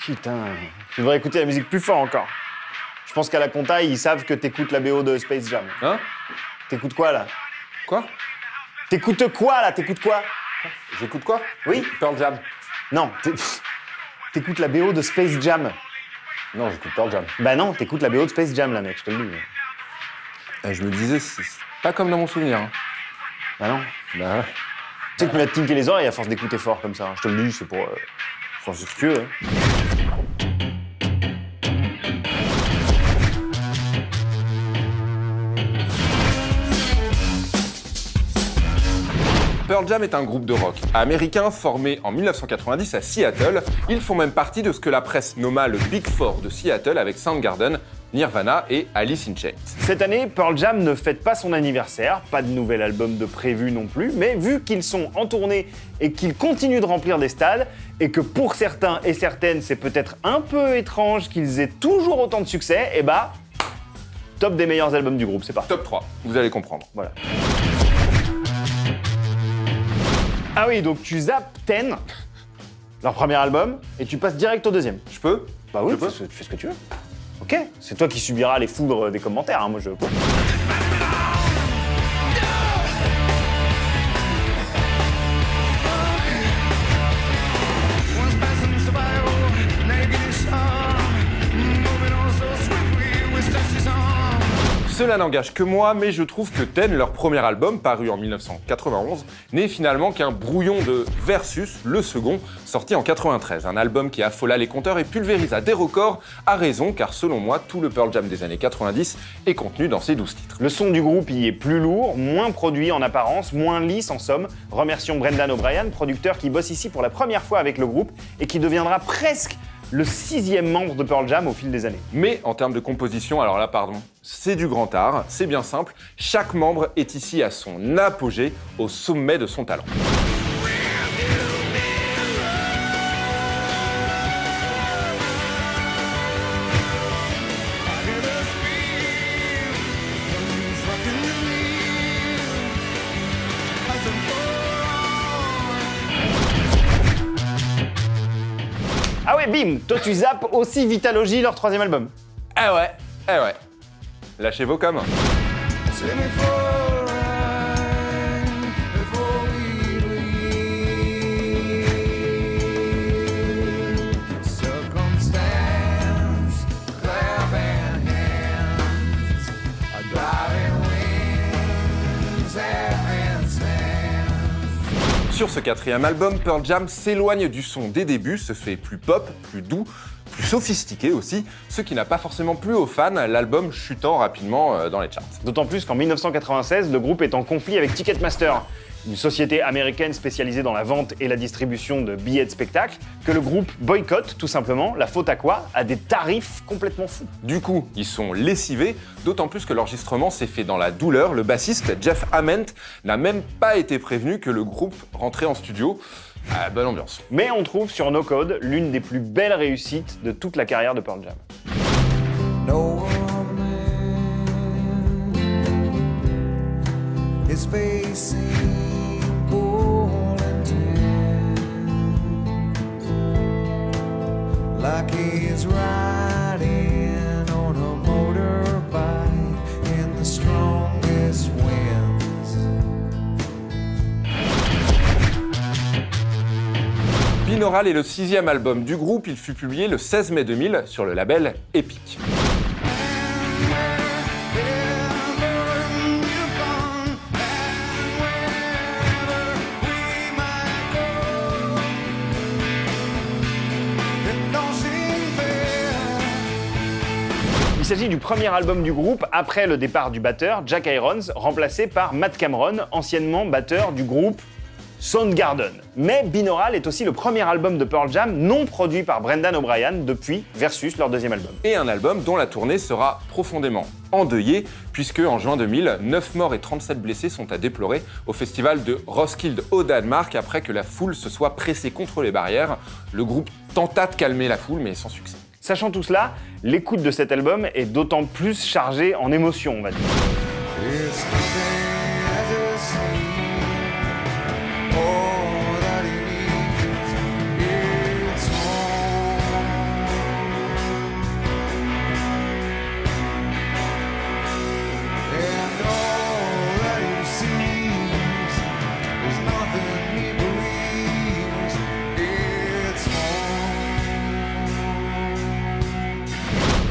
Putain, tu devrais écouter la musique plus fort encore. Je pense qu'à la compta, ils savent que t'écoutes la BO de Space Jam. Hein? T'écoutes quoi, là? Quoi? T'écoutes quoi, là? T'écoutes quoi? J'écoute quoi? Oui? Pearl Jam. Non, t'écoutes la BO de Space Jam. Non, j'écoute Pearl Jam. Bah non, t'écoutes la BO de Space Jam, là, mec, je te le dis. Je me disais, c'est pas comme dans mon souvenir. Hein. Bah non. Bah ouais. Tu sais que tu m'as tinké les oreilles à force d'écouter fort comme ça. Je te le dis, c'est pour... Enfin, c'est ce que tu veux, hein. Pearl Jam est un groupe de rock américain formé en 1990 à Seattle. Ils font même partie de ce que la presse nomma le Big Four de Seattle avec Soundgarden, Nirvana et Alice in Chains. Cette année, Pearl Jam ne fête pas son anniversaire, pas de nouvel album de prévu non plus, mais vu qu'ils sont en tournée et qu'ils continuent de remplir des stades, et que pour certains et certaines, c'est peut-être un peu étrange qu'ils aient toujours autant de succès, et bah, top des meilleurs albums du groupe, c'est parti. Top 3, vous allez comprendre. Voilà. Ah oui, donc tu zappes Ten, leur premier album, et tu passes direct au deuxième. Je peux? Bah oui, Je peux. tu fais ce que tu veux. Ok, c'est toi qui subiras les foudres des commentaires, hein, moi je... Cela n'engage que moi, mais je trouve que Ten, leur premier album, paru en 1991, n'est finalement qu'un brouillon de Versus, le second, sorti en 93. Un album qui affola les compteurs et pulvérisa des records, à raison, car selon moi, tout le Pearl Jam des années 90 est contenu dans ces 12 titres. Le son du groupe y est plus lourd, moins produit en apparence, moins lisse en somme. Remercions Brendan O'Brien, producteur qui bosse ici pour la première fois avec le groupe et qui deviendra presque le 6e membre de Pearl Jam au fil des années. Mais en termes de composition, alors là, pardon, c'est du grand art, c'est bien simple. Chaque membre est ici à son apogée, au sommet de son talent. Ah ouais, bim, toi tu zappes aussi Vitalogy, leur 3e album. Eh ouais, eh ouais. Lâchez vos coms. Sur ce 4e album, Pearl Jam s'éloigne du son des débuts, se fait plus pop, plus doux, plus sophistiqué aussi, ce qui n'a pas forcément plu aux fans, l'album chutant rapidement dans les charts. D'autant plus qu'en 1996, le groupe est en conflit avec Ticketmaster, une société américaine spécialisée dans la vente et la distribution de billets de spectacle, que le groupe boycotte tout simplement. La faute à quoi? À des tarifs complètement fous. Du coup, ils sont lessivés, d'autant plus que l'enregistrement s'est fait dans la douleur. Le bassiste Jeff Ament n'a même pas été prévenu que le groupe rentrait en studio. Bonne ambiance. Mais on trouve sur No Code l'une des plus belles réussites de toute la carrière de Pearl Jam. No man is facing boiling temps, like he's riding on a motorbike in the strongest winds. Binaural est le 6e album du groupe, il fut publié le 16 mai 2000 sur le label Epic. Il s'agit du premier album du groupe après le départ du batteur Jack Irons, remplacé par Matt Cameron, anciennement batteur du groupe Soundgarden. Mais Binaural est aussi le premier album de Pearl Jam non produit par Brendan O'Brien depuis Versus, leur 2e album. Et un album dont la tournée sera profondément endeuillée, puisque en juin 2000, 9 morts et 37 blessés sont à déplorer au festival de Roskilde au Danemark après que la foule se soit pressée contre les barrières. Le groupe tenta de calmer la foule, mais sans succès. Sachant tout cela, l'écoute de cet album est d'autant plus chargée en émotions, on va dire.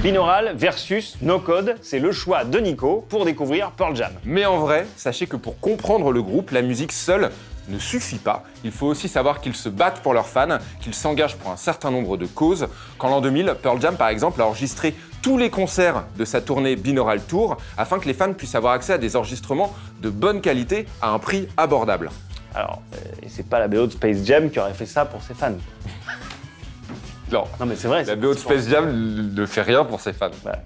Binaural versus No Code, c'est le choix de Nico pour découvrir Pearl Jam. Mais en vrai, sachez que pour comprendre le groupe, la musique seule ne suffit pas. Il faut aussi savoir qu'ils se battent pour leurs fans, qu'ils s'engagent pour un certain nombre de causes. Qu'en l'an 2000, Pearl Jam, par exemple, a enregistré tous les concerts de sa tournée Binaural Tour afin que les fans puissent avoir accès à des enregistrements de bonne qualité à un prix abordable. Alors, et c'est pas la BO de Space Jam qui aurait fait ça pour ses fans. Non, Non mais c'est vrai. la BO de Space Jam ne fait rien pour ses fans. Voilà.